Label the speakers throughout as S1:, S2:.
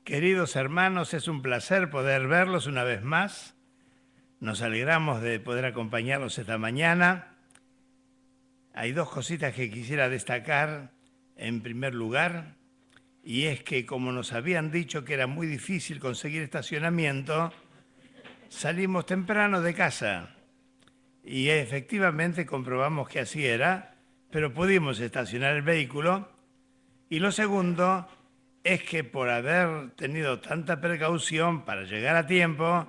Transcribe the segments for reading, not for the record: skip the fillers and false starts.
S1: Queridos hermanos, es un placer poder verlos una vez más. Nos alegramos de poder acompañarlos esta mañana. Hay dos cositas que quisiera destacar en primer lugar, y es que como nos habían dicho que era muy difícil conseguir estacionamiento, salimos temprano de casa y efectivamente comprobamos que así era, pero pudimos estacionar el vehículo. Y lo segundo es que por haber tenido tanta precaución para llegar a tiempo,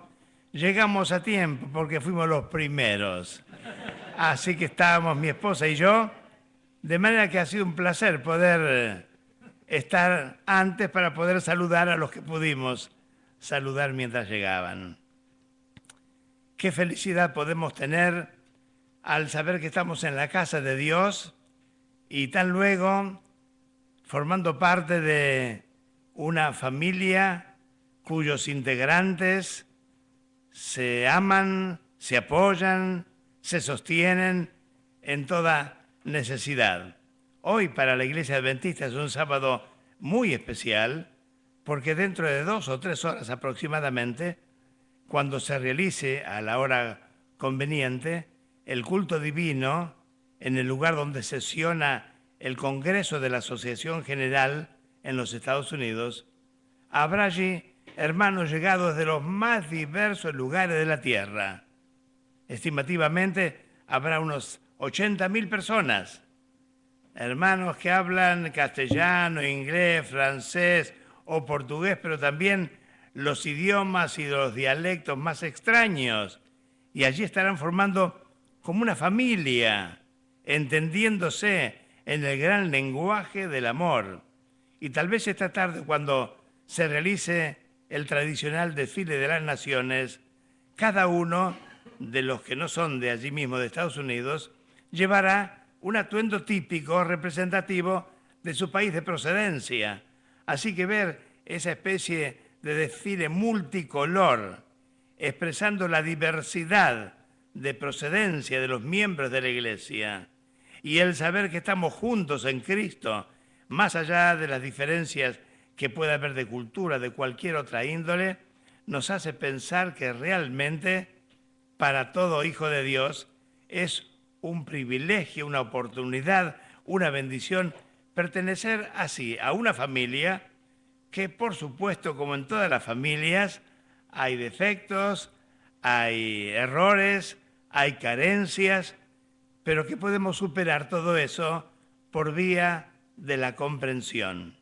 S1: llegamos a tiempo porque fuimos los primeros. Así que estábamos mi esposa y yo, de manera que ha sido un placer poder estar antes para poder saludar a los que pudimos saludar mientras llegaban. Qué felicidad podemos tener al saber que estamos en la casa de Dios y tan luego formando parte de una familia cuyos integrantes se aman, se apoyan, se sostienen en toda necesidad. Hoy para la Iglesia Adventista es un sábado muy especial porque dentro de 2 o 3 horas aproximadamente, cuando se realice a la hora conveniente el culto divino en el lugar donde sesiona el Congreso de la Asociación General en los Estados Unidos, habrá allí hermanos llegados de los más diversos lugares de la tierra. Estimativamente habrá unos 80.000 personas, hermanos que hablan castellano, inglés, francés o portugués, pero también los idiomas y los dialectos más extraños. Y allí estarán formando como una familia, entendiéndose en el gran lenguaje del amor. Y tal vez esta tarde, cuando se realice el tradicional desfile de las naciones, cada uno de los que no son de allí mismo, de Estados Unidos, llevará un atuendo típico, representativo de su país de procedencia. Así que ver esa especie de desfile multicolor, expresando la diversidad de procedencia de los miembros de la Iglesia, y el saber que estamos juntos en Cristo, más allá de las diferencias que pueda haber de cultura, de cualquier otra índole, nos hace pensar que realmente para todo hijo de Dios es un privilegio, una oportunidad, una bendición pertenecer así a una familia que, por supuesto, como en todas las familias, hay defectos, hay errores, hay carencias, pero que podemos superar todo eso por vía de la comprensión.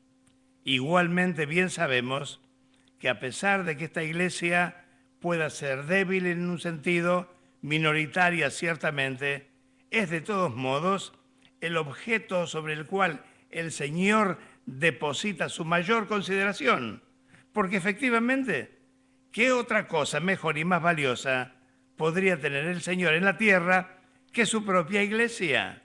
S1: Igualmente bien sabemos que a pesar de que esta iglesia pueda ser débil en un sentido, minoritaria ciertamente, es de todos modos el objeto sobre el cual el Señor deposita su mayor consideración, porque efectivamente, ¿qué otra cosa mejor y más valiosa podría tener el Señor en la tierra que su propia iglesia?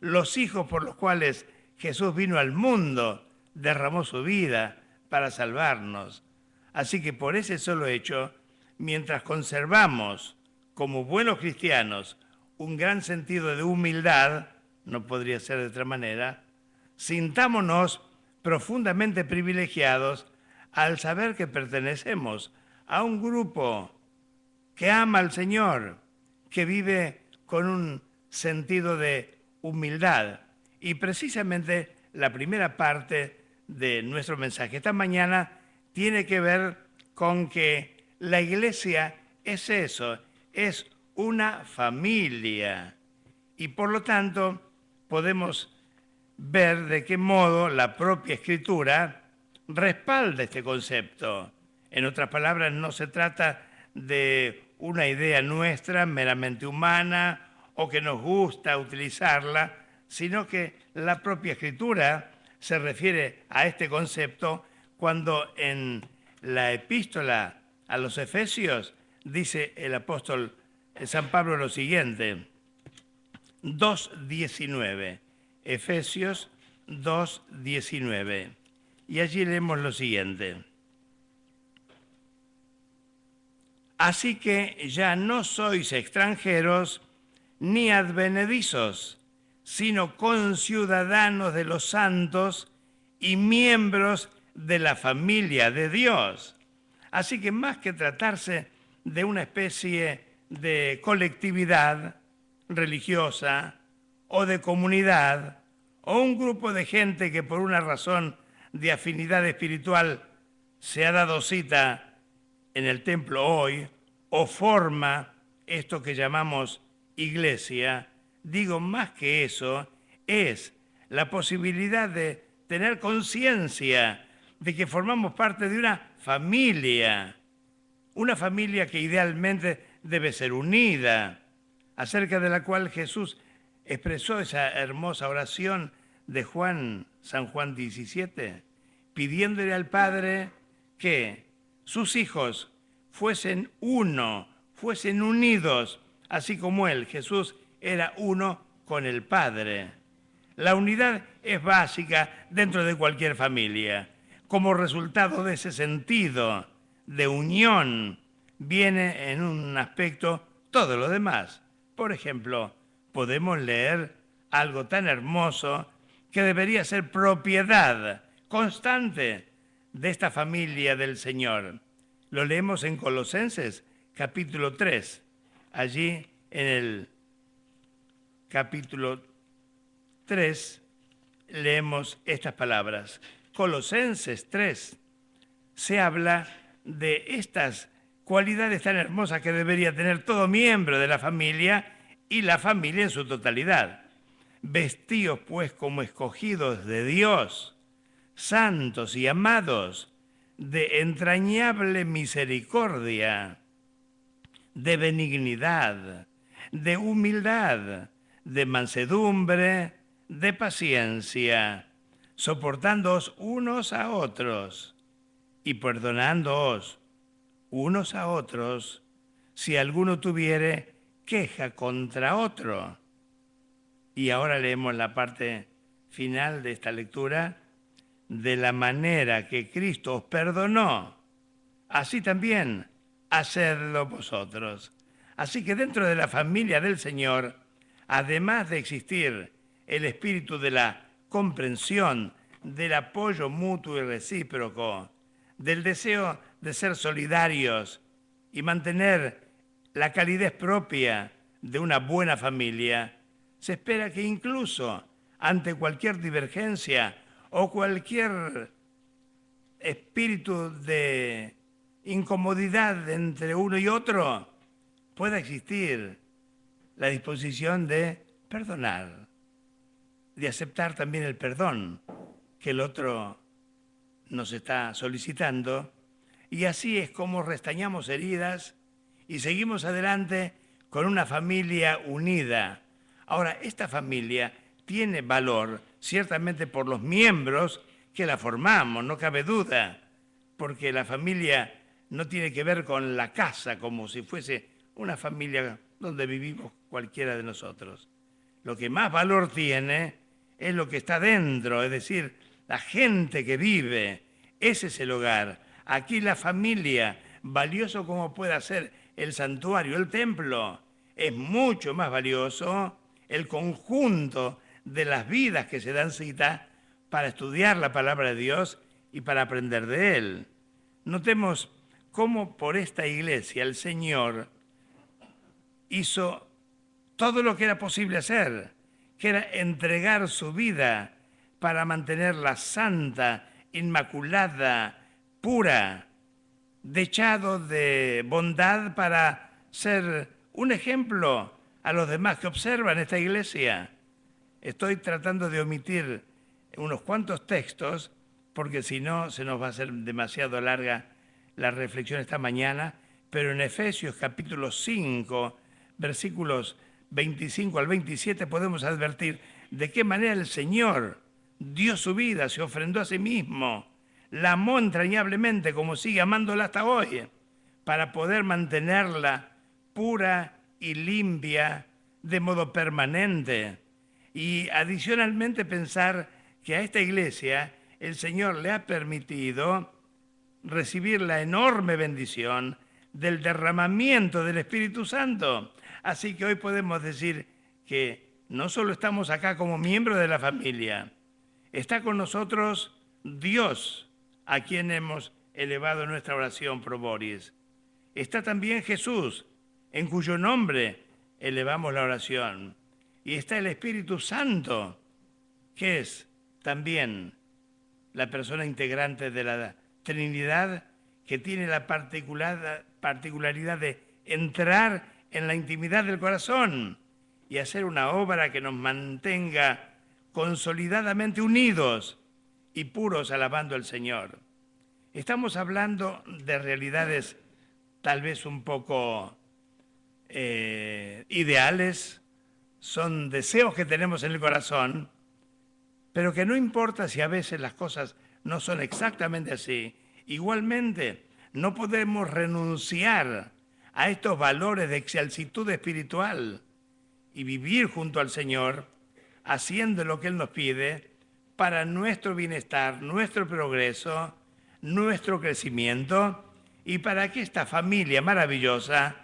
S1: Los hijos por los cuales Jesús vino al mundo, derramó su vida para salvarnos. Así que por ese solo hecho, mientras conservamos como buenos cristianos un gran sentido de humildad, no podría ser de otra manera, sintámonos profundamente privilegiados al saber que pertenecemos a un grupo que ama al Señor, que vive con un sentido de humildad. Y precisamente la primera parte de nuestro mensaje esta mañana tiene que ver con que la iglesia es eso, es una familia. Y por lo tanto podemos ver de qué modo la propia Escritura respalda este concepto. En otras palabras, no se trata de una idea nuestra meramente humana o que nos gusta utilizarla, sino que la propia Escritura se refiere a este concepto cuando en la epístola a los Efesios dice el apóstol San Pablo lo siguiente, 2:19, Efesios 2:19, y allí leemos lo siguiente. Así que ya no sois extranjeros ni advenedizos, sino conciudadanos de los santos y miembros de la familia de Dios. Así que más que tratarse de una especie de colectividad religiosa o de comunidad o un grupo de gente que por una razón de afinidad espiritual se ha dado cita en el templo hoy o forma esto que llamamos iglesia, digo más que eso, es la posibilidad de tener conciencia de que formamos parte de una familia que idealmente debe ser unida, acerca de la cual Jesús expresó esa hermosa oración de San Juan 17, pidiéndole al Padre que sus hijos fuesen uno, fuesen unidos, así como Él, Jesús, era uno con el Padre. La unidad es básica dentro de cualquier familia. Como resultado de ese sentido de unión viene en un aspecto todo lo demás. Por ejemplo, podemos leer algo tan hermoso que debería ser propiedad constante de esta familia del Señor. Lo leemos en Colosenses, capítulo 3. Allí en el capítulo 3 leemos estas palabras. Colosenses 3 se habla de estas cualidades tan hermosas que debería tener todo miembro de la familia y la familia en su totalidad. Vestíos pues como escogidos de Dios, santos y amados, de entrañable misericordia, de benignidad, de humildad, de mansedumbre, de paciencia, soportándoos unos a otros y perdonándoos unos a otros si alguno tuviere queja contra otro. Y ahora leemos la parte final de esta lectura. De la manera que Cristo os perdonó, así también hacedlo vosotros. Así que dentro de la familia del Señor, además de existir el espíritu de la comprensión, del apoyo mutuo y recíproco, del deseo de ser solidarios y mantener la calidez propia de una buena familia, se espera que incluso ante cualquier divergencia o cualquier espíritu de incomodidad entre uno y otro, pueda existir la disposición de perdonar, de aceptar también el perdón que el otro nos está solicitando, y así es como restañamos heridas y seguimos adelante con una familia unida. Ahora, esta familia tiene valor ciertamente por los miembros que la formamos, no cabe duda, porque la familia no tiene que ver con la casa como si fuese una familia donde vivimos cualquiera de nosotros. Lo que más valor tiene es lo que está dentro, es decir, la gente que vive. Ese es el hogar. Aquí la familia, valioso como pueda ser el santuario, el templo, es mucho más valioso el conjunto de las vidas que se dan cita para estudiar la palabra de Dios y para aprender de Él. Notemos cómo por esta iglesia el Señor hizo todo lo que era posible hacer, que era entregar su vida para mantenerla santa, inmaculada, pura, dechado de bondad para ser un ejemplo a los demás que observan esta iglesia. Estoy tratando de omitir unos cuantos textos porque si no se nos va a hacer demasiado larga la reflexión esta mañana, pero en Efesios capítulo 5, versículos 25 al 27 podemos advertir de qué manera el Señor dio su vida, se ofrendó a sí mismo, la amó entrañablemente como sigue amándola hasta hoy, para poder mantenerla pura y limpia de modo permanente. Y adicionalmente pensar que a esta iglesia el Señor le ha permitido recibir la enorme bendición del derramamiento del Espíritu Santo. Así que hoy podemos decir que no solo estamos acá como miembros de la familia, está con nosotros Dios, a quien hemos elevado nuestra oración pro boris. Está también Jesús, en cuyo nombre elevamos la oración. Y está el Espíritu Santo, que es también la persona integrante de la Trinidad, que tiene la particularidad de entrar en la intimidad del corazón y hacer una obra que nos mantenga consolidadamente unidos y puros alabando al Señor. Estamos hablando de realidades tal vez un poco ideales, son deseos que tenemos en el corazón, pero que no importa si a veces las cosas no son exactamente así. Igualmente, no podemos renunciar a estos valores de excelsitud espiritual y vivir junto al Señor, haciendo lo que Él nos pide para nuestro bienestar, nuestro progreso, nuestro crecimiento y para que esta familia maravillosa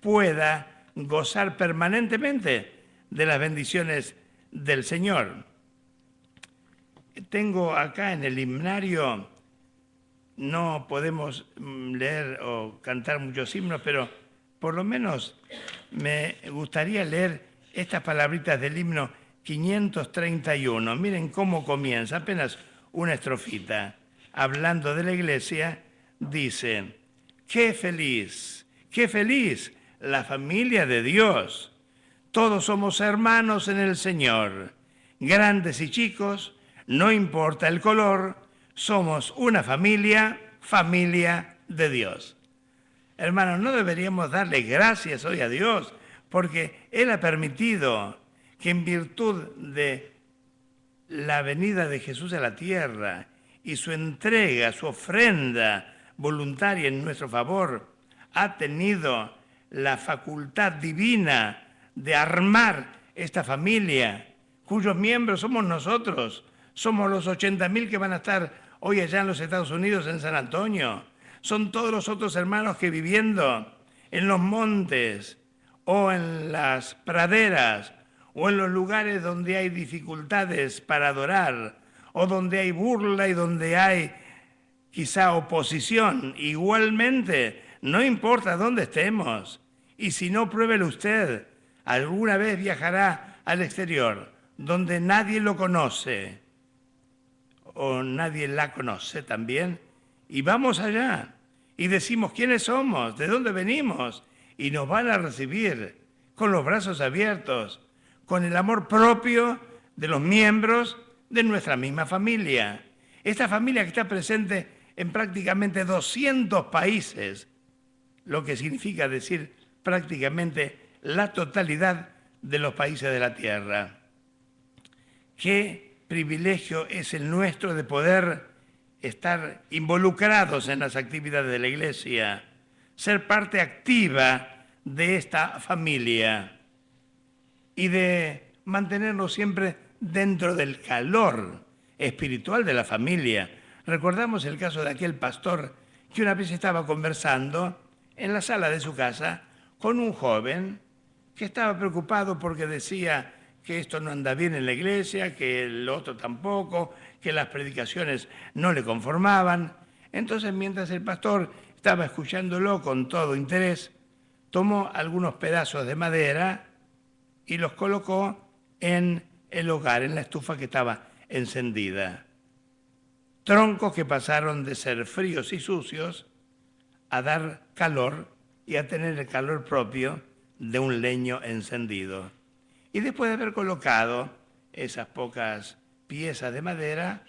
S1: pueda gozar permanentemente de las bendiciones del Señor. Tengo acá en el himnario, no podemos leer o cantar muchos himnos, pero por lo menos me gustaría leer estas palabritas del himno 531. Miren cómo comienza, apenas una estrofita. Hablando de la iglesia, dice: qué feliz la familia de Dios. Todos somos hermanos en el Señor, grandes y chicos, no importa el color, somos una familia de Dios. Hermanos, no deberíamos darle gracias hoy a Dios porque Él ha permitido que en virtud de la venida de Jesús a la tierra y su entrega, su ofrenda voluntaria en nuestro favor, ha tenido la facultad divina de armar esta familia, cuyos miembros somos nosotros. Somos los 80.000 que van a estar hoy allá en los Estados Unidos, en San Antonio. Son todos los otros hermanos que viviendo en los montes o en las praderas o en los lugares donde hay dificultades para adorar o donde hay burla y donde hay quizá oposición. Igualmente, no importa dónde estemos. Y si no, pruébelo usted. Alguna vez viajará al exterior, donde nadie lo conoce o nadie la conoce también, y vamos allá y decimos quiénes somos, de dónde venimos, y nos van a recibir con los brazos abiertos, con el amor propio de los miembros de nuestra misma familia. Esta familia que está presente en prácticamente 200 países, lo que significa decir prácticamente la totalidad de los países de la tierra. Qué privilegio es el nuestro de poder estar involucrados en las actividades de la Iglesia, ser parte activa de esta familia y de mantenernos siempre dentro del calor espiritual de la familia. Recordamos el caso de aquel pastor que una vez estaba conversando en la sala de su casa con un joven que estaba preocupado porque decía que esto no anda bien en la iglesia, que el otro tampoco, que las predicaciones no le conformaban. Entonces, mientras el pastor estaba escuchándolo con todo interés, tomó algunos pedazos de madera y los colocó en el hogar, en la estufa que estaba encendida. Troncos que pasaron de ser fríos y sucios a dar calor y a tener el calor propio de un leño encendido. Y después de haber colocado esas pocas piezas de madera,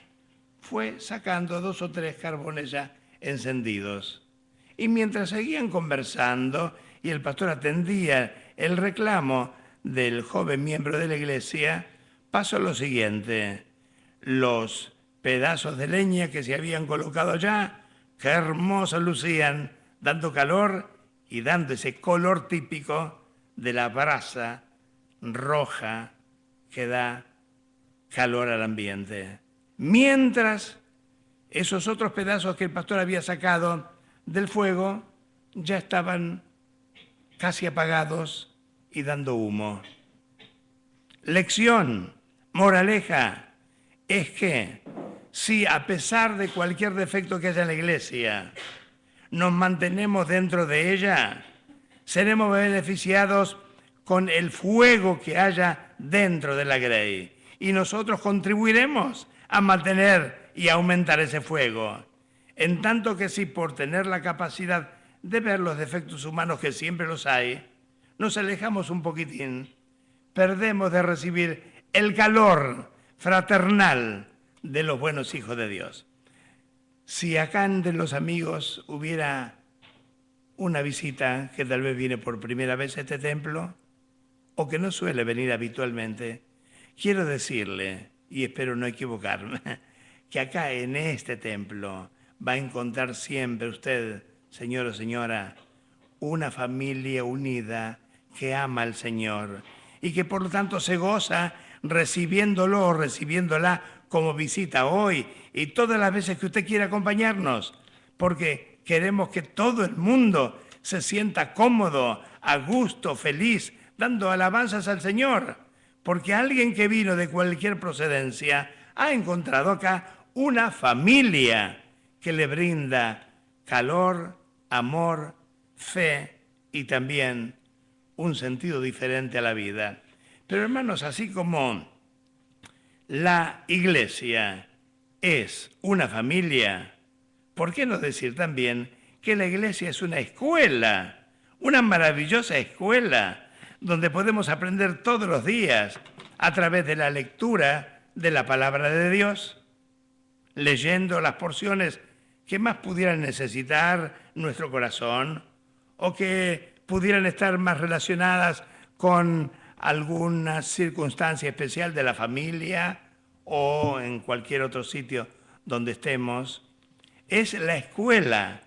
S1: fue sacando 2 o 3 carbones ya encendidos. Y mientras seguían conversando y el pastor atendía el reclamo del joven miembro de la iglesia, pasó lo siguiente: los pedazos de leña que se habían colocado allá, qué hermosos lucían, dando calor y dando ese color típico de la brasa roja que da calor al ambiente. Mientras esos otros pedazos que el pastor había sacado del fuego ya estaban casi apagados y dando humo. Lección, moraleja, es que si a pesar de cualquier defecto que haya en la iglesia, nos mantenemos dentro de ella, seremos beneficiados con el fuego que haya dentro de la grey. Y nosotros contribuiremos a mantener y aumentar ese fuego. En tanto que si por tener la capacidad de ver los defectos humanos, que siempre los hay, nos alejamos un poquitín, perdemos de recibir el calor fraternal de los buenos hijos de Dios. Si acá entre los amigos hubiera una visita que tal vez viene por primera vez a este templo o que no suele venir habitualmente, quiero decirle, y espero no equivocarme, que acá en este templo va a encontrar siempre usted, señor o señora, una familia unida que ama al Señor y que por lo tanto se goza recibiéndolo o recibiéndola como visita hoy y todas las veces que usted quiera acompañarnos, porque queremos que todo el mundo se sienta cómodo, a gusto, feliz, dando alabanzas al Señor, porque alguien que vino de cualquier procedencia ha encontrado acá una familia que le brinda calor, amor, fe y también un sentido diferente a la vida. Pero hermanos, así como la iglesia es una familia, ¿por qué no decir también que la iglesia es una escuela, una maravillosa escuela, donde podemos aprender todos los días a través de la lectura de la palabra de Dios, leyendo las porciones que más pudieran necesitar nuestro corazón o que pudieran estar más relacionadas con alguna circunstancia especial de la familia o en cualquier otro sitio donde estemos. Es la escuela.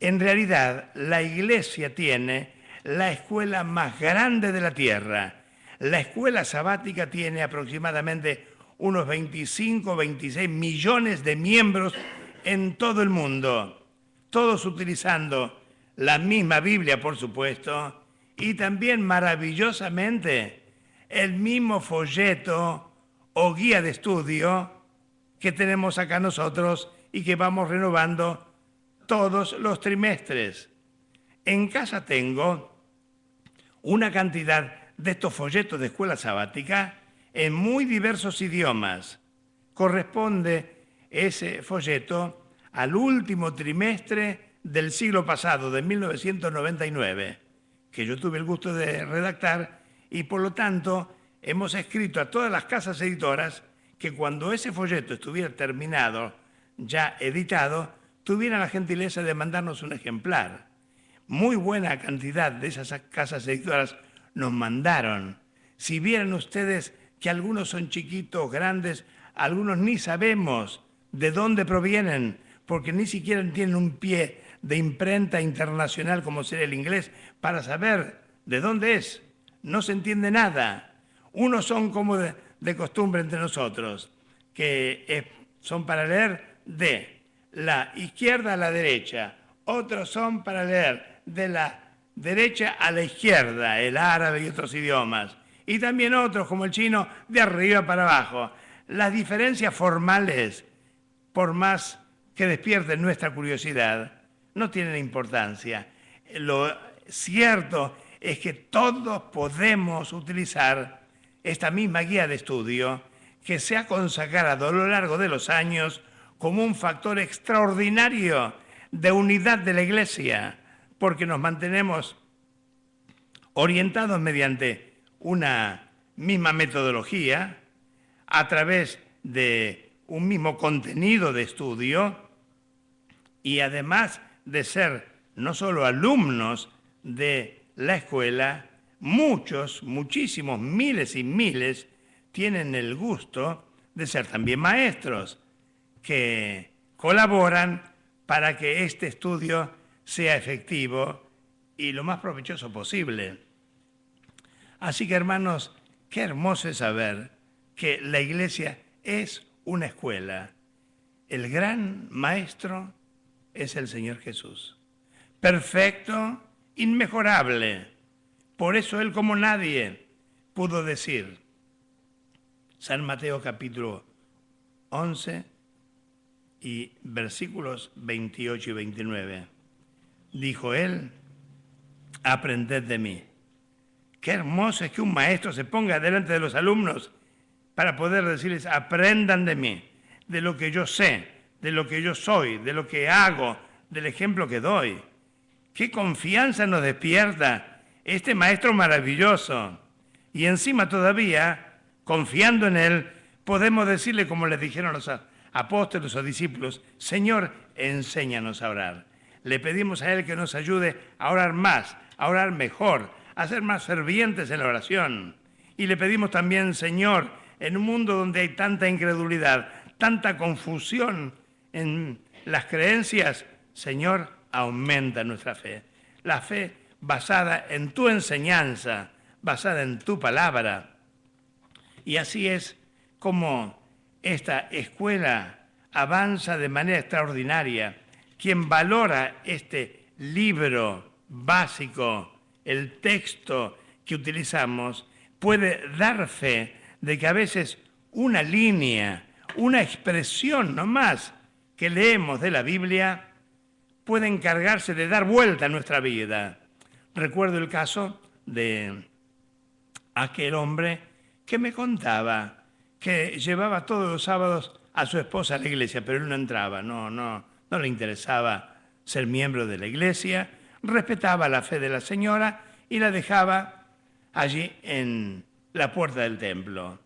S1: En realidad, la iglesia tiene la escuela más grande de la tierra. La escuela sabática tiene aproximadamente unos 25 o 26 millones de miembros en todo el mundo, todos utilizando la misma Biblia, por supuesto, y también maravillosamente el mismo folleto o guía de estudio que tenemos acá nosotros y que vamos renovando todos los trimestres. En casa tengo una cantidad de estos folletos de escuela sabática en muy diversos idiomas. Corresponde ese folleto al último trimestre del siglo pasado, de 1999, que yo tuve el gusto de redactar y por lo tanto hemos escrito a todas las casas editoras que cuando ese folleto estuviera terminado, ya editado, tuvieran la gentileza de mandarnos un ejemplar. Muy buena cantidad de esas casas editoras nos mandaron. Si vieran ustedes que algunos son chiquitos, grandes, algunos ni sabemos de dónde provienen, porque ni siquiera tienen un pie de imprenta internacional como sería el inglés, para saber de dónde es. No se entiende nada. Unos son como de costumbre entre nosotros, que son para leer de la izquierda a la derecha. Otros son para leer de la derecha a la izquierda, el árabe y otros idiomas. Y también otros, como el chino, de arriba para abajo. Las diferencias formales, por más que despierten nuestra curiosidad, no tienen importancia. Lo cierto es que todos podemos utilizar esta misma guía de estudio que se ha consagrado a lo largo de los años como un factor extraordinario de unidad de la Iglesia, porque nos mantenemos orientados mediante una misma metodología, a través de un mismo contenido de estudio y además de ser no solo alumnos de la escuela, muchísimos, miles y miles tienen el gusto de ser también maestros que colaboran para que este estudio sea efectivo y lo más provechoso posible. Así que, hermanos, qué hermoso es saber que la iglesia es una escuela. El gran maestro es el Señor Jesús. Perfecto, inmejorable. Por eso Él, como nadie, pudo decir, San Mateo capítulo 11, y versículos 28 y 29. Dijo él, aprended de mí. Qué hermoso es que un maestro se ponga delante de los alumnos para poder decirles, aprendan de mí, de lo que yo sé, de lo que yo soy, de lo que hago, del ejemplo que doy. Qué confianza nos despierta este maestro maravilloso. Y encima todavía, confiando en él, podemos decirle como les dijeron los apóstoles o discípulos, Señor, enséñanos a orar. Le pedimos a él que nos ayude a orar más, a orar mejor, a ser más fervientes en la oración. Y le pedimos también, Señor, en un mundo donde hay tanta incredulidad, tanta confusión en las creencias, Señor, aumenta nuestra fe. La fe basada en tu enseñanza, basada en tu palabra. Y así es como esta escuela avanza de manera extraordinaria. Quien valora este libro básico, el texto que utilizamos, puede dar fe de que a veces una línea, una expresión nomás que leemos de la Biblia puede encargarse de dar vuelta a nuestra vida. Recuerdo el caso de aquel hombre que me contaba que llevaba todos los sábados a su esposa a la iglesia, pero él no entraba, no le interesaba ser miembro de la iglesia, respetaba la fe de la señora y la dejaba allí en la puerta del templo.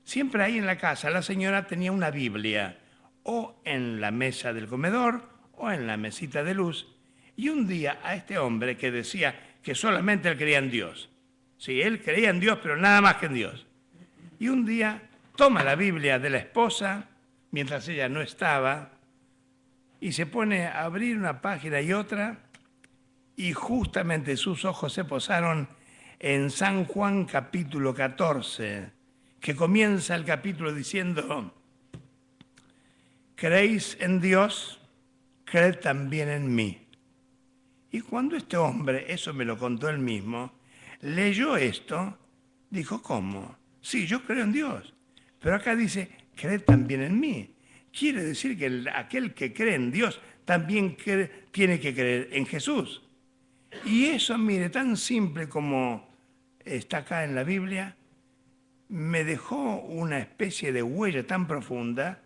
S1: Siempre ahí en la casa la señora tenía una Biblia, o en la mesa del comedor, o en la mesita de luz, y un día a este hombre que decía que solamente él creía en Dios. Sí, él creía en Dios, pero nada más que en Dios. Y un día toma la Biblia de la esposa, mientras ella no estaba, y se pone a abrir una página y otra, y justamente sus ojos se posaron en San Juan capítulo 14, que comienza el capítulo diciendo, ¿creéis en Dios? Creed también en mí. Y cuando este hombre, eso me lo contó él mismo, leyó esto, dijo, ¿cómo? Sí, yo creo en Dios, pero acá dice, creed también en mí. Quiere decir que aquel que cree en Dios también tiene que creer en Jesús. Y eso, mire, tan simple como está acá en la Biblia, me dejó una especie de huella tan profunda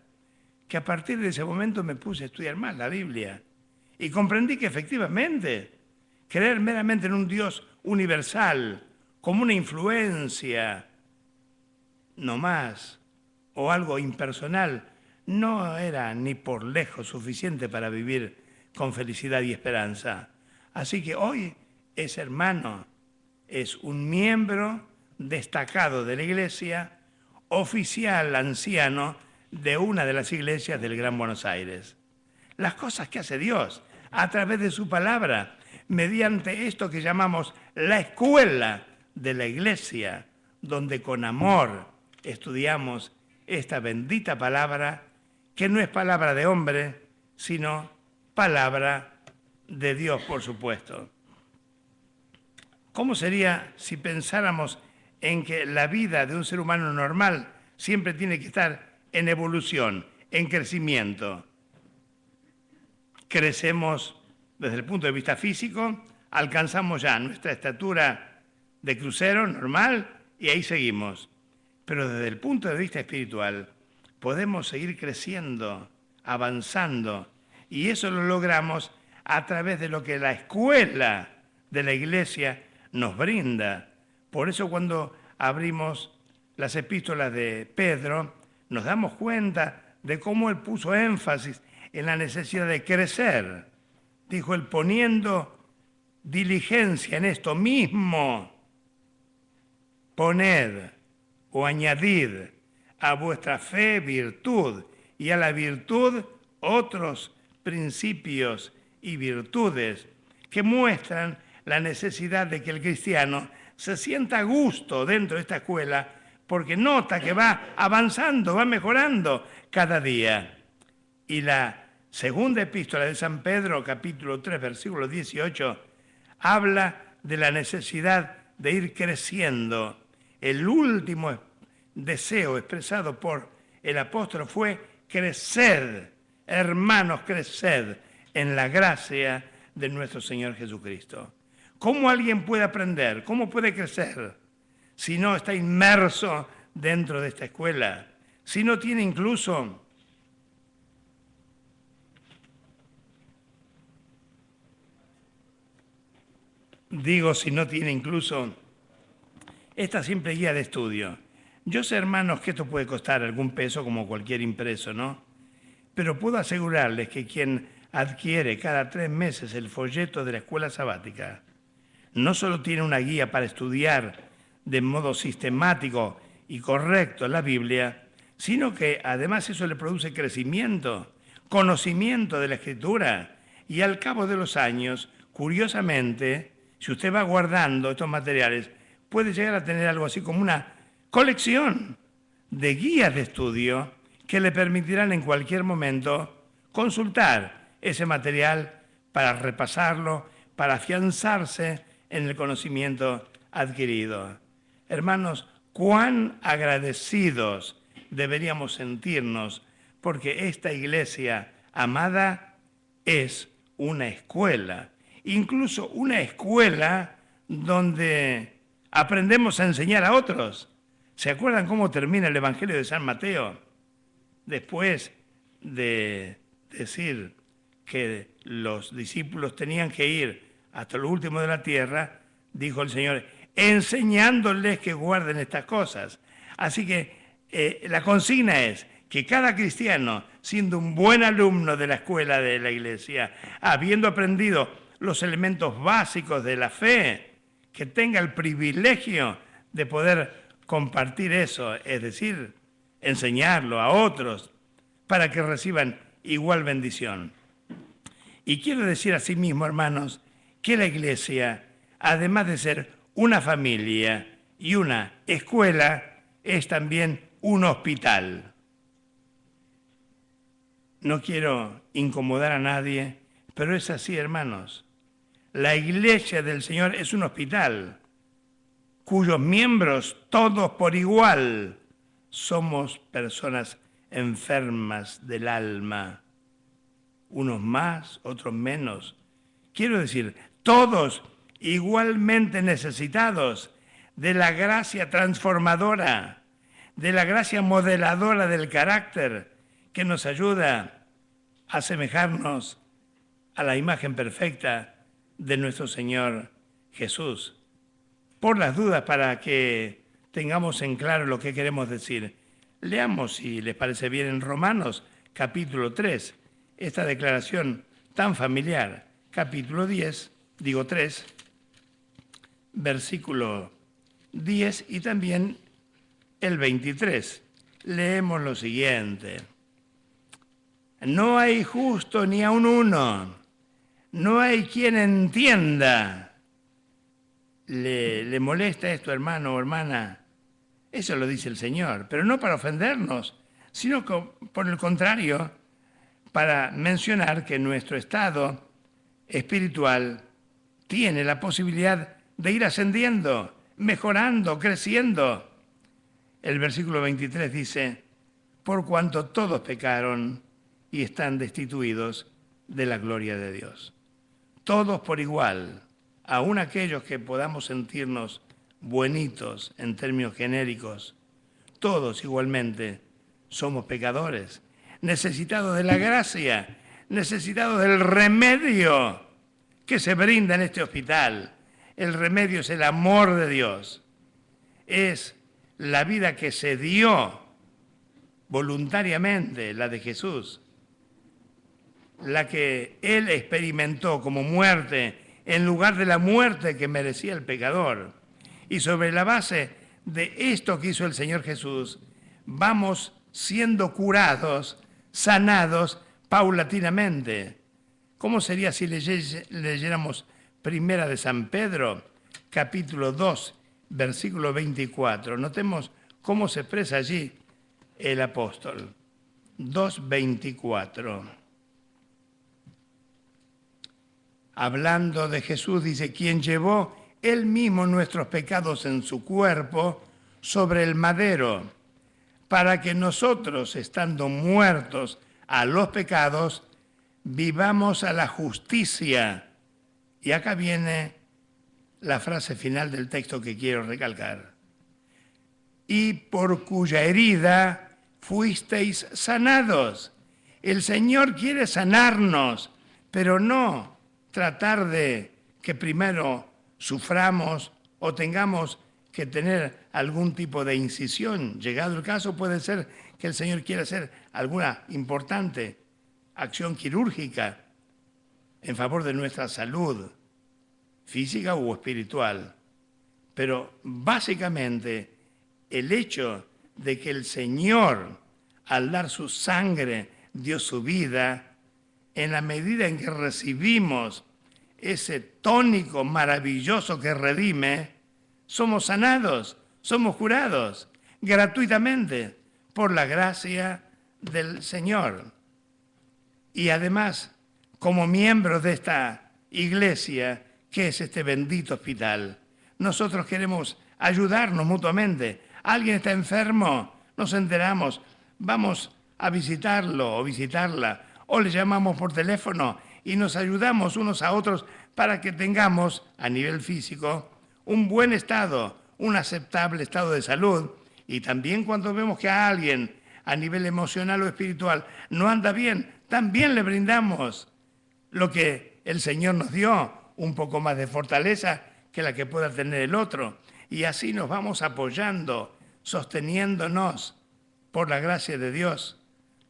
S1: que a partir de ese momento me puse a estudiar más la Biblia y comprendí que efectivamente creer meramente en un Dios universal, como una influencia, no más, o algo impersonal, no era ni por lejos suficiente para vivir con felicidad y esperanza. Así que hoy ese hermano es un miembro destacado de la iglesia, oficial anciano de una de las iglesias del Gran Buenos Aires. Las cosas que hace Dios a través de su palabra, mediante esto que llamamos la escuela de la iglesia, donde con amor estudiamos esta bendita palabra, que no es palabra de hombre, sino palabra de Dios, por supuesto. ¿Cómo sería si pensáramos en que la vida de un ser humano normal siempre tiene que estar en evolución, en crecimiento? Crecemos desde el punto de vista físico, alcanzamos ya nuestra estatura de crucero normal y ahí seguimos. Pero desde el punto de vista espiritual podemos seguir creciendo, avanzando, y eso lo logramos a través de lo que la escuela de la iglesia nos brinda. Por eso cuando abrimos las epístolas de Pedro, nos damos cuenta de cómo él puso énfasis en la necesidad de crecer. Dijo él, poniendo diligencia en esto mismo, poned o añadid a vuestra fe virtud y a la virtud otros principios y virtudes que muestran la necesidad de que el cristiano se sienta a gusto dentro de esta escuela porque nota que va avanzando, va mejorando cada día. Y la segunda epístola de San Pedro, capítulo 3, versículo 18, habla de la necesidad de ir creciendo. El último deseo expresado por el apóstol fue crecer hermanos, creced en la gracia de nuestro Señor Jesucristo. ¿Cómo alguien puede aprender? ¿Cómo puede crecer si no está inmerso dentro de esta escuela? Si no tiene incluso si no tiene incluso esta simple guía de estudio. Yo sé, hermanos, que esto puede costar algún peso como cualquier impreso, ¿no? Pero puedo asegurarles que quien adquiere cada 3 meses el folleto de la escuela sabática no solo tiene una guía para estudiar de modo sistemático y correcto la Biblia, sino que además eso le produce crecimiento, conocimiento de la Escritura, y al cabo de los años, curiosamente, si usted va guardando estos materiales, puede llegar a tener algo así como una colección de guías de estudio que le permitirán en cualquier momento consultar ese material para repasarlo, para afianzarse en el conocimiento adquirido. Hermanos, cuán agradecidos deberíamos sentirnos porque esta iglesia amada es una escuela, incluso una escuela donde aprendemos a enseñar a otros. ¿Se acuerdan cómo termina el Evangelio de San Mateo? Después de decir que los discípulos tenían que ir hasta lo último de la tierra, dijo el Señor, enseñándoles que guarden estas cosas. Así que la consigna es que cada cristiano, siendo un buen alumno de la escuela de la iglesia, habiendo aprendido los elementos básicos de la fe, que tenga el privilegio de poder compartir eso, es decir, enseñarlo a otros para que reciban igual bendición. Y quiero decir asimismo, hermanos, que la iglesia, además de ser una familia y una escuela, es también un hospital. No quiero incomodar a nadie, pero es así, hermanos. La iglesia del Señor es un hospital cuyos miembros, todos por igual, somos personas enfermas del alma. Unos más, otros menos. Quiero decir, todos igualmente necesitados de la gracia transformadora, de la gracia modeladora del carácter que nos ayuda a asemejarnos a la imagen perfecta de nuestro Señor Jesús. Por las dudas, para que tengamos en claro lo que queremos decir, leamos, si les parece bien, en Romanos capítulo 3, esta declaración tan familiar, capítulo 3, versículo 10 y también el 23. Leemos lo siguiente. No hay justo ni aun uno, no hay quien entienda. ¿Le molesta esto, hermano o hermana? Eso lo dice el Señor, pero no para ofendernos, sino por el contrario, para mencionar que nuestro estado espiritual tiene la posibilidad de ir ascendiendo, mejorando, creciendo. El versículo 23 dice, por cuanto todos pecaron y están destituidos de la gloria de Dios. Todos por igual, aun aquellos que podamos sentirnos buenitos en términos genéricos, todos igualmente somos pecadores, necesitados de la gracia, necesitados del remedio que se brinda en este hospital. El remedio es el amor de Dios, es la vida que se dio voluntariamente, la de Jesús, la que Él experimentó como muerte en lugar de la muerte que merecía el pecador. Y sobre la base de esto que hizo el Señor Jesús, vamos siendo curados, sanados paulatinamente. ¿Cómo sería si leyéramos Primera de San Pedro, capítulo 2, versículo 24? Notemos cómo se expresa allí el apóstol. 2:24. Hablando de Jesús, dice, quien llevó él mismo nuestros pecados en su cuerpo sobre el madero, para que nosotros, estando muertos a los pecados, vivamos a la justicia. Y acá viene la frase final del texto que quiero recalcar. Y por cuya herida fuisteis sanados. El Señor quiere sanarnos, pero no tratar de que primero suframos o tengamos que tener algún tipo de incisión. Llegado el caso, puede ser que el Señor quiera hacer alguna importante acción quirúrgica en favor de nuestra salud física o espiritual. Pero básicamente el hecho de que el Señor, al dar su sangre, dio su vida, en la medida en que recibimos ese tónico maravilloso que redime, somos sanados, somos curados gratuitamente por la gracia del Señor. Y además, como miembros de esta iglesia, que es este bendito hospital, nosotros queremos ayudarnos mutuamente. Alguien está enfermo, nos enteramos, vamos a visitarlo o visitarla, o le llamamos por teléfono y nos ayudamos unos a otros para que tengamos, a nivel físico, un buen estado, un aceptable estado de salud. Y también cuando vemos que a alguien, a nivel emocional o espiritual, no anda bien, también le brindamos lo que el Señor nos dio, un poco más de fortaleza que la que pueda tener el otro. Y así nos vamos apoyando, sosteniéndonos por la gracia de Dios,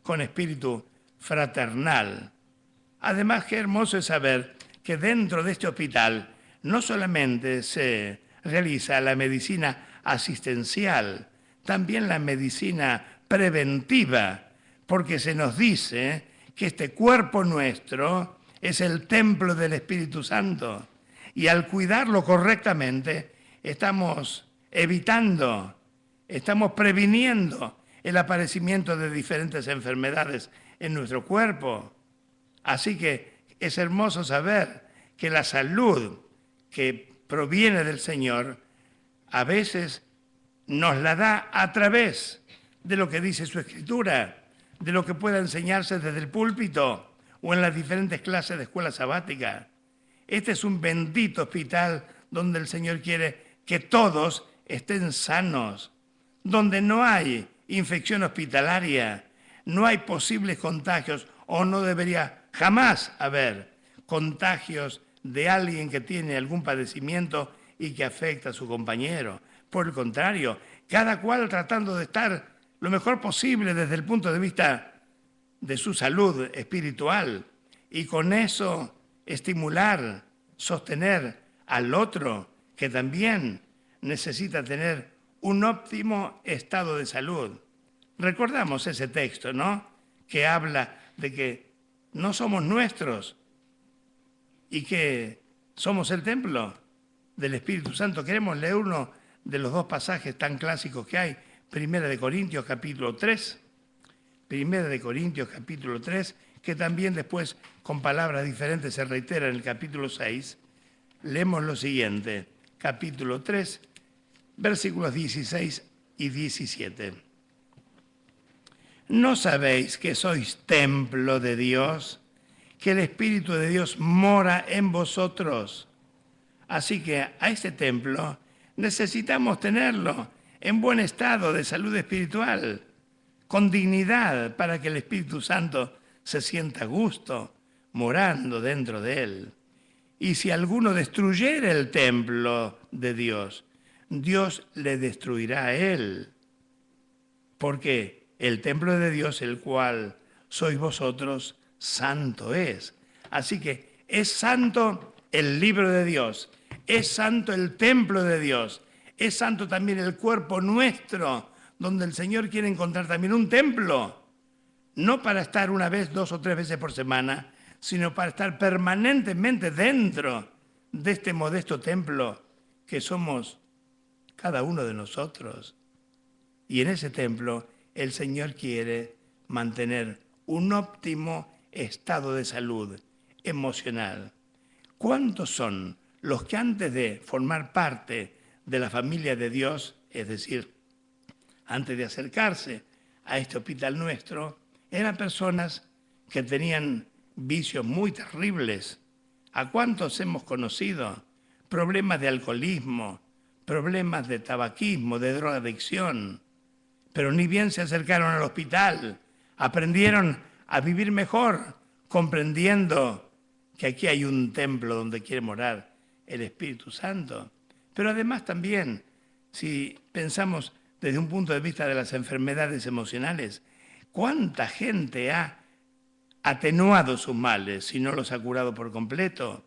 S1: con espíritu fraternal. Además, qué hermoso es saber que dentro de este hospital no solamente se realiza la medicina asistencial, también la medicina preventiva, porque se nos dice que este cuerpo nuestro es el templo del Espíritu Santo y al cuidarlo correctamente estamos evitando, estamos previniendo el aparecimiento de diferentes enfermedades en nuestro cuerpo. Así que es hermoso saber que la salud que proviene del Señor a veces nos la da a través de lo que dice su Escritura, de lo que pueda enseñarse desde el púlpito o en las diferentes clases de escuela sabática. Este es un bendito hospital donde el Señor quiere que todos estén sanos, donde no hay infección hospitalaria, no hay posibles contagios o no debería jamás haber contagios de alguien que tiene algún padecimiento y que afecta a su compañero. Por el contrario, cada cual tratando de estar lo mejor posible desde el punto de vista de su salud espiritual y con eso estimular, sostener al otro que también necesita tener un óptimo estado de salud. Recordamos ese texto, ¿no? Que habla de que no somos nuestros y que somos el templo del Espíritu Santo. Queremos leer uno de los dos pasajes tan clásicos que hay, 1 Corintios capítulo 3, 1 Corintios capítulo 3, que también después con palabras diferentes se reitera en el capítulo 6. Leemos lo siguiente, capítulo 3, versículos 16 y 17. ¿No sabéis que sois templo de Dios, que el Espíritu de Dios mora en vosotros? Así que a este templo necesitamos tenerlo en buen estado de salud espiritual, con dignidad, para que el Espíritu Santo se sienta a gusto morando dentro de él. Y si alguno destruyere el templo de Dios, Dios le destruirá a él. Porque el templo de Dios, el cual sois vosotros, santo es. Así que es santo el libro de Dios, es santo el templo de Dios, es santo también el cuerpo nuestro, donde el Señor quiere encontrar también un templo, no para estar una vez, 2 o 3 veces por semana, sino para estar permanentemente dentro de este modesto templo que somos cada uno de nosotros. Y en ese templo el Señor quiere mantener un óptimo estado de salud emocional. ¿Cuántos son los que antes de formar parte de la familia de Dios, es decir, antes de acercarse a este hospital nuestro, eran personas que tenían vicios muy terribles. ¿A cuántos hemos conocido? Problemas de alcoholismo, problemas de tabaquismo, de drogadicción. Pero ni bien se acercaron al hospital, aprendieron a vivir mejor, comprendiendo que aquí hay un templo donde quiere morar el Espíritu Santo. Pero además también, si pensamos desde un punto de vista de las enfermedades emocionales, ¿cuánta gente ha atenuado sus males si no los ha curado por completo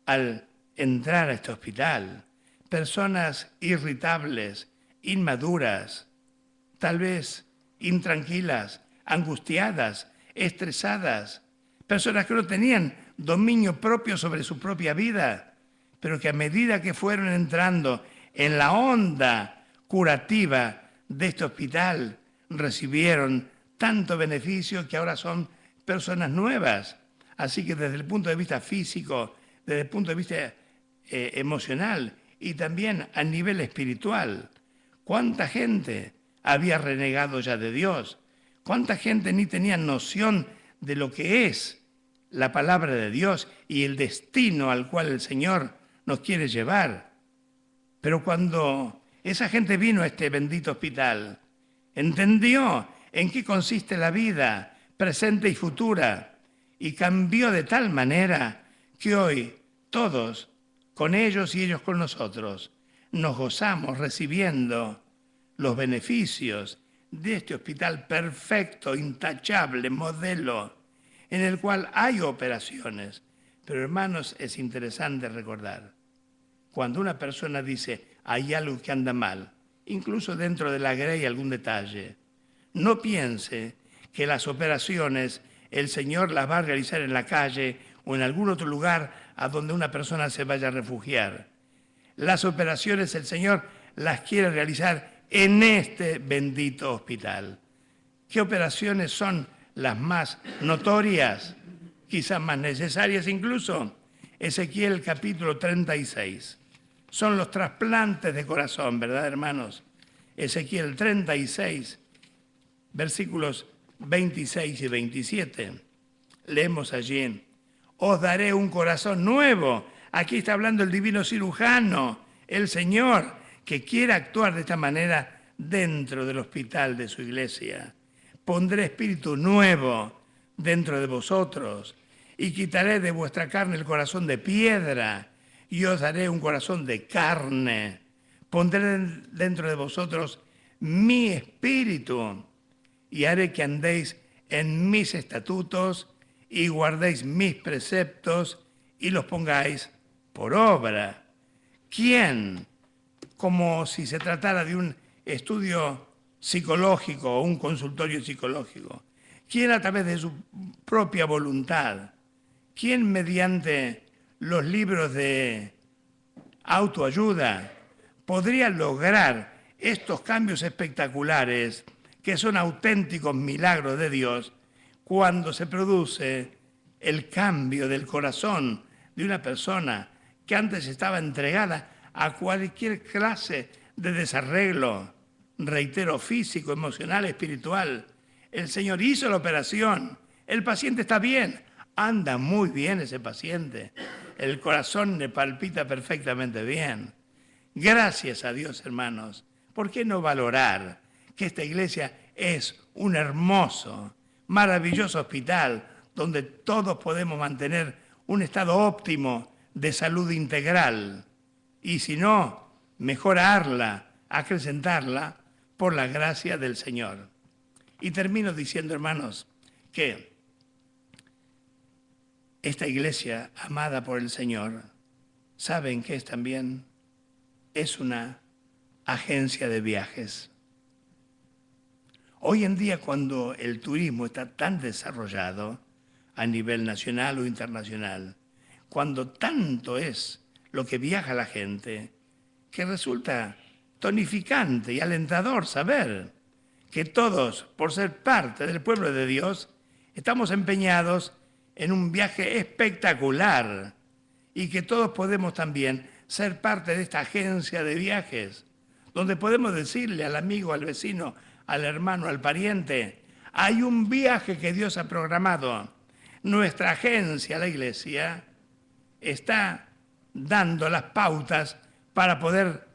S1: al entrar a este hospital? Personas irritables, inmaduras, tal vez intranquilas, angustiadas, estresadas, personas que no tenían dominio propio sobre su propia vida, pero que a medida que fueron entrando en la onda curativa de este hospital, recibieron tanto beneficio que ahora son personas nuevas. Así que desde el punto de vista físico, desde el punto de vista emocional y también a nivel espiritual, ¿cuánta gente había renegado ya de Dios? ¿Cuánta gente ni tenía noción de lo que es la palabra de Dios y el destino al cual el Señor nos quiere llevar? Pero cuando esa gente vino a este bendito hospital, entendió en qué consiste la vida presente y futura y cambió de tal manera que hoy todos, con ellos y ellos con nosotros, nos gozamos recibiendo los beneficios de este hospital perfecto, intachable, modelo, en el cual hay operaciones. Pero hermanos, es interesante recordar, cuando una persona dice hay algo que anda mal, incluso dentro de la grey hay algún detalle, no piense que las operaciones el Señor las va a realizar en la calle o en algún otro lugar a donde una persona se vaya a refugiar. Las operaciones el Señor las quiere realizar en este bendito hospital. ¿Qué operaciones son las más notorias, quizás más necesarias incluso? Ezequiel capítulo 36. Son los trasplantes de corazón, ¿verdad, hermanos? Ezequiel 36, versículos 26 y 27. Leemos allí: os daré un corazón nuevo. Aquí está hablando el divino cirujano, el Señor, que quiere actuar de esta manera dentro del hospital de su iglesia. Pondré espíritu nuevo dentro de vosotros y quitaré de vuestra carne el corazón de piedra y os daré un corazón de carne. Pondré dentro de vosotros mi espíritu y haré que andéis en mis estatutos y guardéis mis preceptos y los pongáis por obra. ¿Quién, como si se tratara de un estudio psicológico o un consultorio psicológico, quién a través de su propia voluntad, quién mediante los libros de autoayuda podría lograr estos cambios espectaculares que son auténticos milagros de Dios cuando se produce el cambio del corazón de una persona que antes estaba entregada a cualquier clase de desarreglo, reitero, físico, emocional, espiritual? El Señor hizo la operación, el paciente está bien, anda muy bien ese paciente, el corazón le palpita perfectamente bien. Gracias a Dios, hermanos. ¿Por qué no valorar que esta iglesia es un hermoso, maravilloso hospital donde todos podemos mantener un estado óptimo de salud integral? Y si no, mejorarla, acrecentarla por la gracia del Señor. Y termino diciendo, hermanos, que esta iglesia amada por el Señor, ¿saben qué es también? Es una agencia de viajes. Hoy en día, cuando el turismo está tan desarrollado a nivel nacional o internacional, cuando tanto es lo que viaja la gente, que resulta tonificante y alentador saber que todos, por ser parte del pueblo de Dios, estamos empeñados en un viaje espectacular y que todos podemos también ser parte de esta agencia de viajes, donde podemos decirle al amigo, al vecino, al hermano, al pariente: Hay un viaje que Dios ha programado. Nuestra agencia, la iglesia, está dando las pautas para poder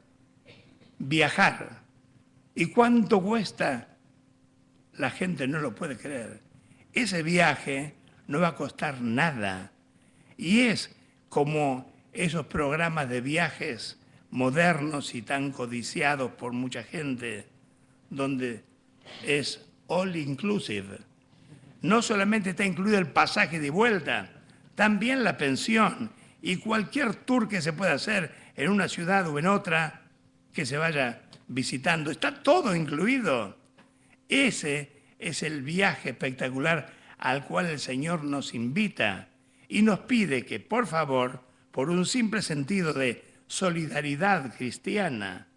S1: viajar. ¿Y cuánto cuesta? La gente no lo puede creer. Ese viaje no va a costar nada. Y es como esos programas de viajes modernos y tan codiciados por mucha gente, donde es all inclusive. No solamente está incluido el pasaje de vuelta, también la pensión y cualquier tour que se pueda hacer en una ciudad o en otra que se vaya visitando. Está todo incluido. Ese es el viaje espectacular al cual el Señor nos invita y nos pide que, por favor, por un simple sentido de solidaridad cristiana,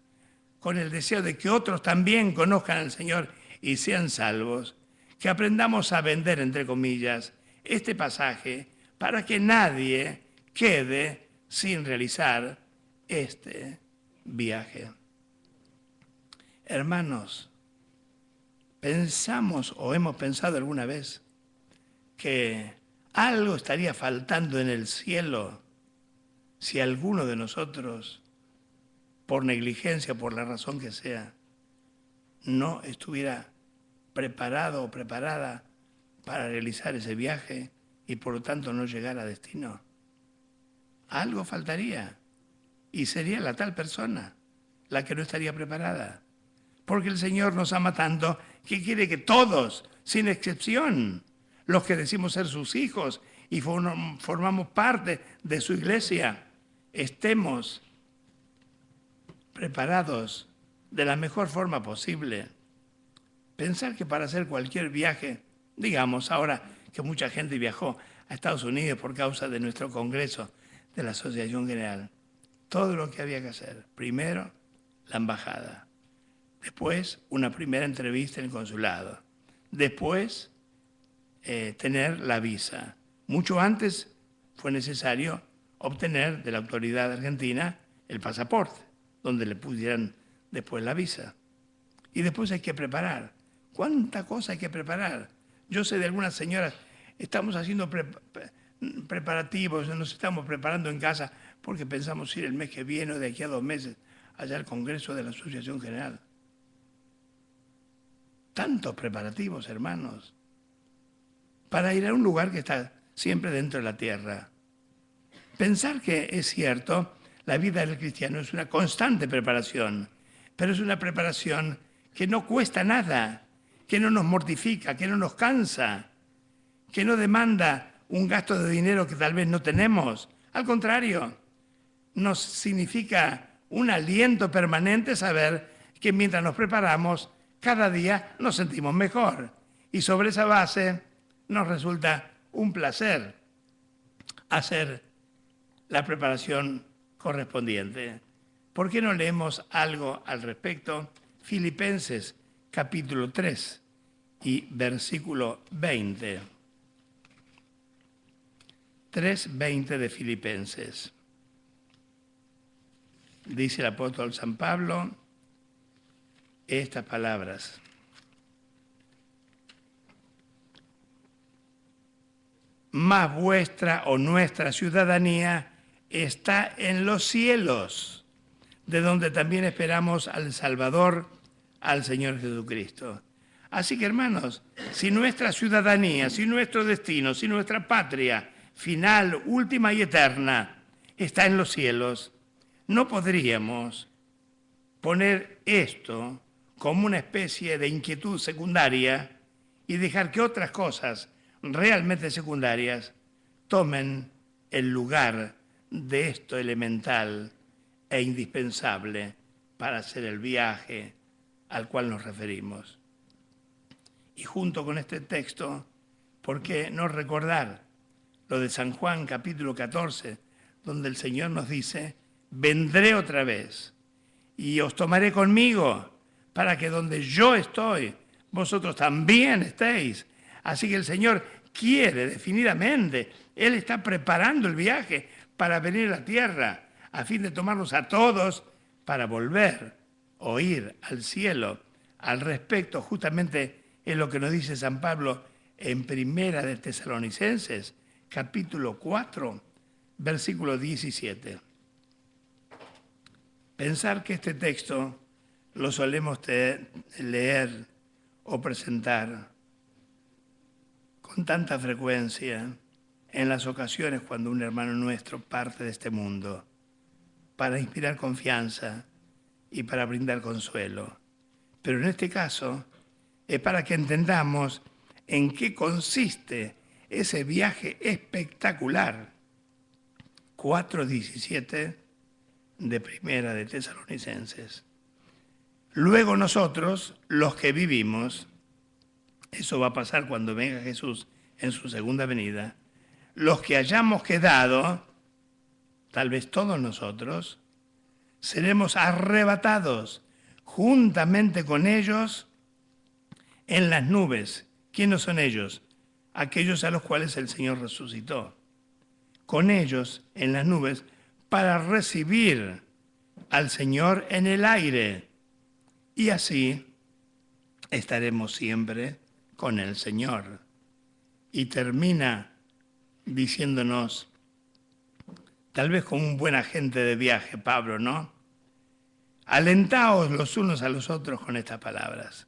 S1: con el deseo de que otros también conozcan al Señor y sean salvos, que aprendamos a vender, entre comillas, este pasaje para que nadie quede sin realizar este viaje. Hermanos, ¿pensamos o hemos pensado alguna vez que algo estaría faltando en el cielo si alguno de nosotros, por negligencia, por la razón que sea, no estuviera preparado o preparada para realizar ese viaje y por lo tanto no llegar a destino? Algo faltaría y sería la tal persona la que no estaría preparada. Porque el Señor nos ama tanto que quiere que todos, sin excepción, los que decimos ser sus hijos y formamos parte de su iglesia, estemos preparados de la mejor forma posible. Pensar que para hacer cualquier viaje, digamos ahora que mucha gente viajó a Estados Unidos por causa de nuestro congreso de la Asociación General, todo lo que había que hacer. Primero, la embajada. Después, una primera entrevista en el consulado. Después, tener la visa. Mucho antes fue necesario obtener de la autoridad argentina el pasaporte, donde le pudieran después la visa. Y después hay que preparar. ¿Cuánta cosa hay que preparar? Yo sé de algunas señoras, estamos haciendo preparativos, nos estamos preparando en casa porque pensamos ir el mes que viene o de aquí a 2 meses allá al Congreso de la Asociación General. Tantos preparativos, hermanos, para ir a un lugar que está siempre dentro de la tierra. Pensar que es cierto, la vida del cristiano es una constante preparación, pero es una preparación que no cuesta nada, que no nos mortifica, que no nos cansa, que no demanda un gasto de dinero que tal vez no tenemos. Al contrario, nos significa un aliento permanente saber que mientras nos preparamos, cada día nos sentimos mejor. Y sobre esa base nos resulta un placer hacer la preparación correspondiente. ¿Por qué no leemos algo al respecto? Filipenses capítulo 3 y versículo 20. 3:20 de Filipenses. Dice el apóstol San Pablo estas palabras. Mas vuestra o nuestra ciudadanía está en los cielos, de donde también esperamos al Salvador, al Señor Jesucristo. Así que, hermanos, si nuestra ciudadanía, si nuestro destino, si nuestra patria final, última y eterna está en los cielos, no podríamos poner esto como una especie de inquietud secundaria y dejar que otras cosas realmente secundarias tomen el lugar de esto elemental e indispensable para hacer el viaje al cual nos referimos. Y junto con este texto, ¿por qué no recordar lo de San Juan capítulo 14, donde el Señor nos dice, vendré otra vez y os tomaré conmigo para que donde yo estoy, vosotros también estéis? Así que el Señor quiere definidamente, Él está preparando el viaje para venir a la tierra, a fin de tomarnos a todos para volver o ir al cielo. Al respecto, justamente Es lo que nos dice San Pablo en Primera de Tesalonicenses, capítulo 4, versículo 17. Pensar que este texto lo solemos leer o presentar con tanta frecuencia en las ocasiones cuando un hermano nuestro parte de este mundo, para inspirar confianza y para brindar consuelo. Pero en este caso es para que entendamos en qué consiste ese viaje espectacular. 4:17 de Primera de Tesalonicenses. Luego nosotros, los que vivimos, eso va a pasar cuando venga Jesús en su segunda venida, los que hayamos quedado, tal vez todos nosotros, seremos arrebatados juntamente con ellos en las nubes. ¿Quiénes son ellos? Aquellos a los cuales el Señor resucitó. Con ellos en las nubes para recibir al Señor en el aire. Y así estaremos siempre con el Señor. Y termina diciéndonos, tal vez como un buen agente de viaje, Pablo, ¿no? Alentaos los unos a los otros con estas palabras.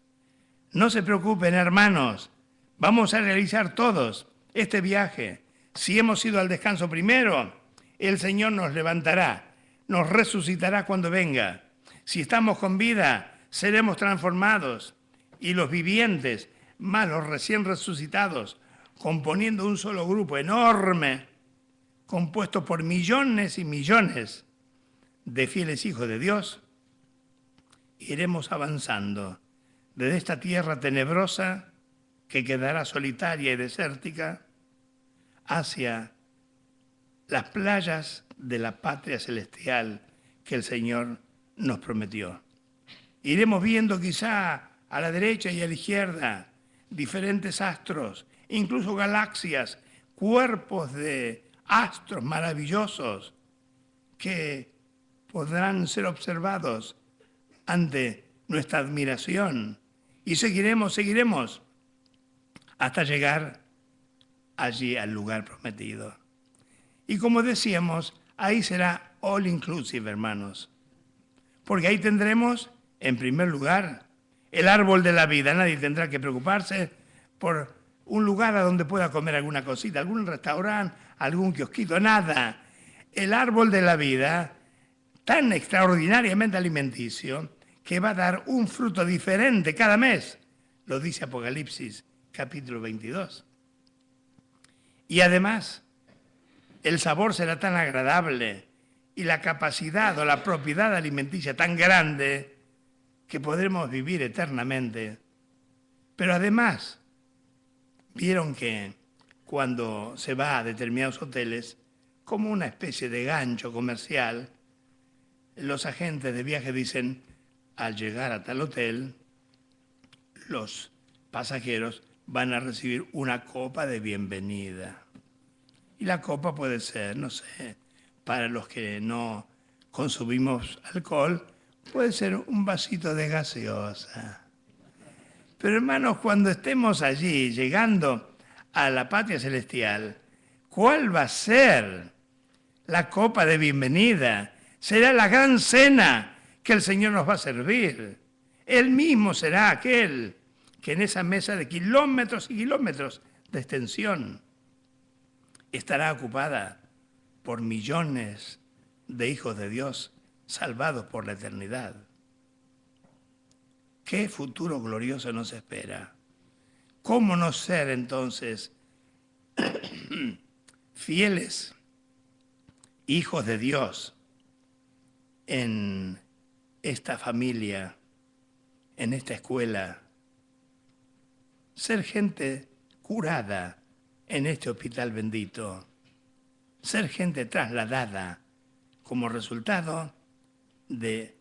S1: No se preocupen, hermanos, vamos a realizar todos este viaje. Si hemos ido al descanso primero, el Señor nos levantará, nos resucitará cuando venga. Si estamos con vida, seremos transformados. Y los vivientes, más los recién resucitados, componiendo un solo grupo enorme, compuesto por millones y millones de fieles hijos de Dios, iremos avanzando desde esta tierra tenebrosa que quedará solitaria y desértica hacia las playas de la patria celestial que el Señor nos prometió. Iremos viendo quizá a la derecha y a la izquierda diferentes astros, incluso galaxias, cuerpos de astros maravillosos que podrán ser observados ante nuestra admiración. Y seguiremos hasta llegar allí al lugar prometido. Y como decíamos, ahí será all inclusive, hermanos. Porque ahí tendremos, en primer lugar, el árbol de la vida. Nadie tendrá que preocuparse por un lugar a donde pueda comer alguna cosita, algún restaurante, algún kiosquito, nada. El árbol de la vida, tan extraordinariamente alimenticio, que va a dar un fruto diferente cada mes. Lo dice Apocalipsis, capítulo 22. Y además, el sabor será tan agradable y la capacidad o la propiedad alimenticia tan grande que podremos vivir eternamente. Pero además, vieron que cuando se va a determinados hoteles, como una especie de gancho comercial, los agentes de viaje dicen, al llegar a tal hotel, los pasajeros van a recibir una copa de bienvenida. Y la copa puede ser, no sé, para los que no consumimos alcohol, puede ser un vasito de gaseosa. Pero hermanos, cuando estemos allí, llegando a la patria celestial, ¿cuál va a ser la copa de bienvenida? Será la gran cena que el Señor nos va a servir. Él mismo será aquel que en esa mesa de kilómetros y kilómetros de extensión estará ocupada por millones de hijos de Dios salvados por la eternidad. ¿Qué futuro glorioso nos espera? ¿Cómo no ser entonces fieles hijos de Dios en esta familia, en esta escuela? Ser gente curada en este hospital bendito. Ser gente trasladada como resultado de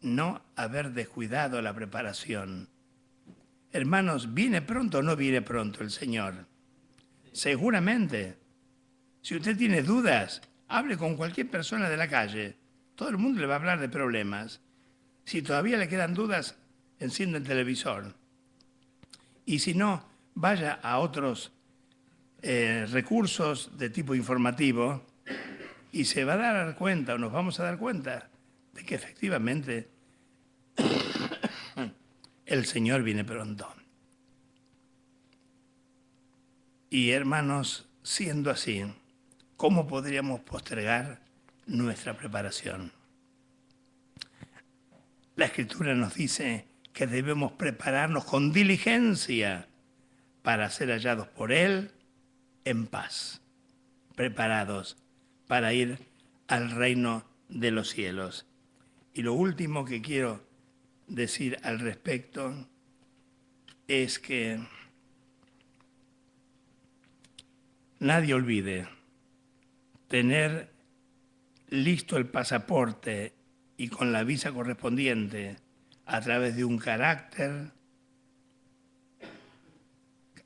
S1: no haber descuidado la preparación. Hermanos, ¿viene pronto o no viene pronto el Señor? Seguramente. Si usted tiene dudas, hable con cualquier persona de la calle. Todo el mundo le va a hablar de problemas. Si todavía le quedan dudas, encienda el televisor Y si no, vaya a otros recursos de tipo informativo y se va a dar cuenta, o nos vamos a dar cuenta, de que efectivamente el Señor viene pronto. Y hermanos, siendo así, ¿cómo podríamos postergar nuestra preparación? La Escritura nos dice que debemos prepararnos con diligencia para ser hallados por Él en paz, preparados para ir al reino de los cielos. Y lo último que quiero decir al respecto es que nadie olvide tener listo el pasaporte y con la visa correspondiente a través de un carácter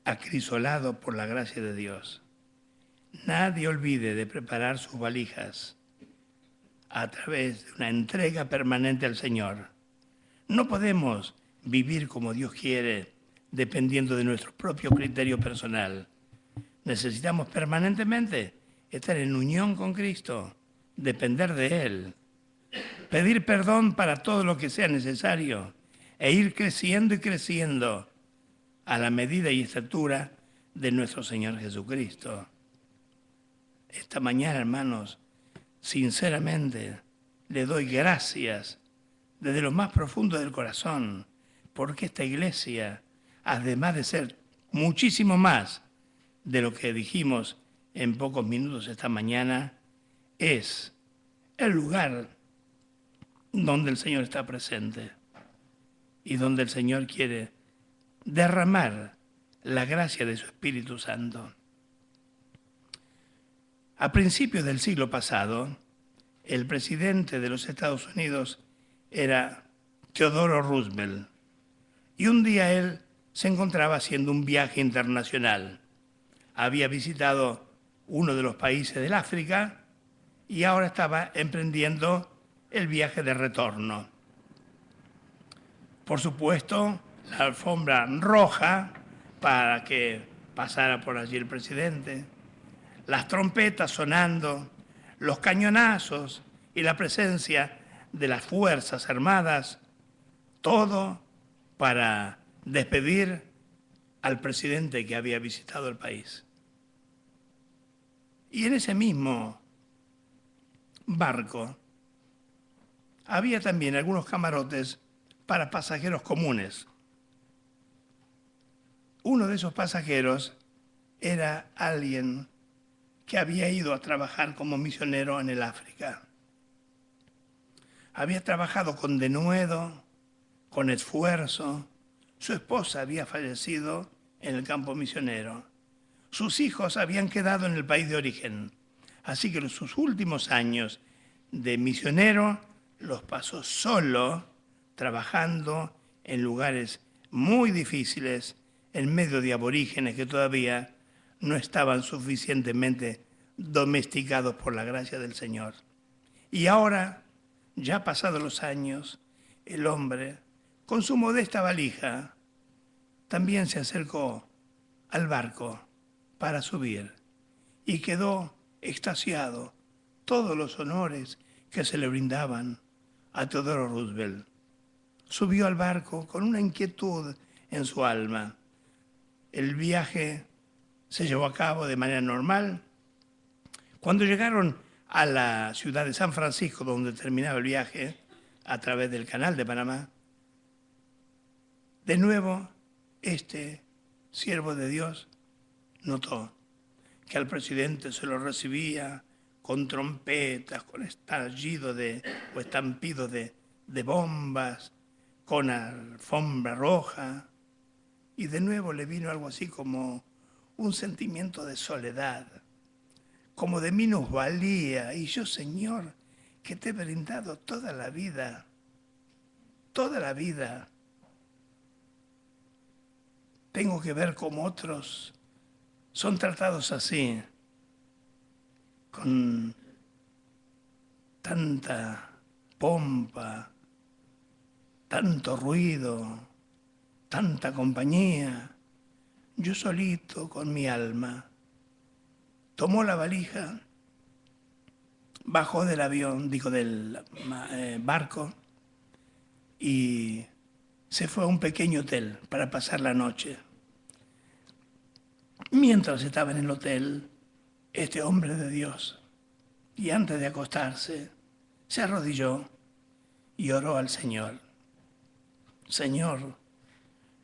S1: acrisolado por la gracia de Dios. Nadie olvide de preparar sus valijas a través de una entrega permanente al Señor. No podemos vivir como Dios quiere dependiendo de nuestro propio criterio personal. Necesitamos permanentemente estar en unión con Cristo, depender de Él, pedir perdón para todo lo que sea necesario e ir creciendo y creciendo a la medida y estatura de nuestro Señor Jesucristo. Esta mañana, hermanos, sinceramente le doy gracias desde lo más profundo del corazón, porque esta iglesia, además de ser muchísimo más de lo que dijimos en pocos minutos esta mañana, es el lugar donde el Señor está presente y donde el Señor quiere derramar la gracia de su Espíritu Santo. A principios del siglo pasado, el presidente de los Estados Unidos era Theodore Roosevelt, y un día él se encontraba haciendo un viaje internacional. Había visitado uno de los países del África y ahora estaba emprendiendo el viaje de retorno. Por supuesto, la alfombra roja para que pasara por allí el presidente, las trompetas sonando, los cañonazos y la presencia de las Fuerzas Armadas, todo para despedir al presidente que había visitado el país. Y en ese mismo barco había también algunos camarotes para pasajeros comunes. Uno de esos pasajeros era alguien que había ido a trabajar como misionero en el África. Había trabajado con denuedo, con esfuerzo. Su esposa había fallecido en el campo misionero. Sus hijos habían quedado en el país de origen. Así que sus últimos años de misionero los pasó solo, trabajando en lugares muy difíciles, en medio de aborígenes que todavía no estaban suficientemente domesticados por la gracia del Señor. Y ahora, ya pasados los años, el hombre, con su modesta valija, también se acercó al barco para subir y quedó extasiado todos los honores que se le brindaban a Theodore Roosevelt. Subió al barco con una inquietud en su alma. El viaje se llevó a cabo de manera normal. Cuando llegaron a la ciudad de San Francisco, donde terminaba el viaje, a través del Canal de Panamá, de nuevo este siervo de Dios notó que al presidente se lo recibía con trompetas, con estallido o estampido de bombas, con alfombra roja, y de nuevo le vino algo así como un sentimiento de soledad, como de minusvalía. Y yo, Señor, que te he brindado toda la vida, tengo que ver cómo otros son tratados así, con tanta pompa, tanto ruido, tanta compañía, yo solito con mi alma. Tomó la valija, bajó del avión, del barco, y se fue a un pequeño hotel para pasar la noche. Mientras estaba en el hotel, este hombre de Dios, y antes de acostarse, se arrodilló y oró al Señor. Señor,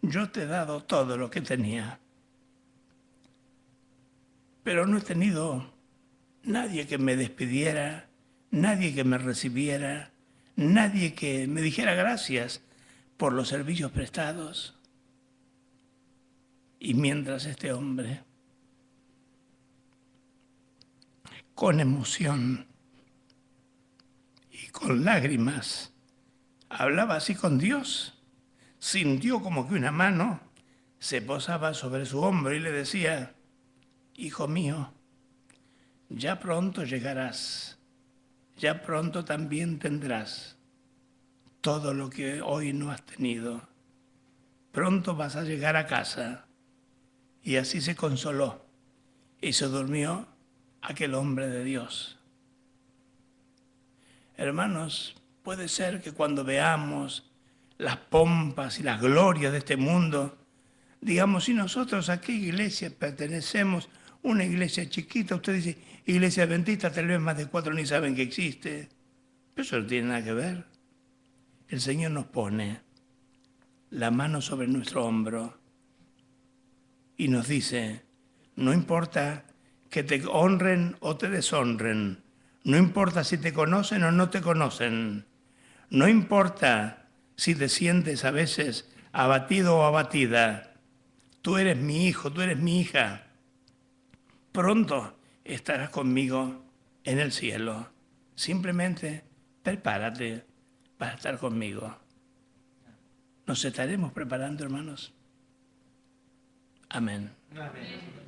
S1: yo te he dado todo lo que tenía, pero no he tenido nadie que me despidiera, nadie que me recibiera, nadie que me dijera gracias por los servicios prestados. Y mientras este hombre, con emoción y con lágrimas, hablaba así con Dios, sintió como que una mano se posaba sobre su hombro y le decía: hijo mío, ya pronto llegarás, ya pronto también tendrás todo lo que hoy no has tenido. Pronto vas a llegar a casa. Y así se consoló y se durmió aquel hombre de Dios. Hermanos, puede ser que cuando veamos las pompas y las glorias de este mundo, digamos, ¿y nosotros a qué iglesia pertenecemos? Una iglesia chiquita, usted dice, iglesia adventista, tal vez más de 4 ni saben que existe. Pero eso no tiene nada que ver. El Señor nos pone la mano sobre nuestro hombro y nos dice: no importa que te honren o te deshonren, no importa si te conocen o no te conocen, no importa si te sientes a veces abatido o abatida, tú eres mi hijo, tú eres mi hija, pronto estarás conmigo en el cielo. Simplemente prepárate para estar conmigo. ¿Nos estaremos preparando, hermanos? Amén.
S2: Amén.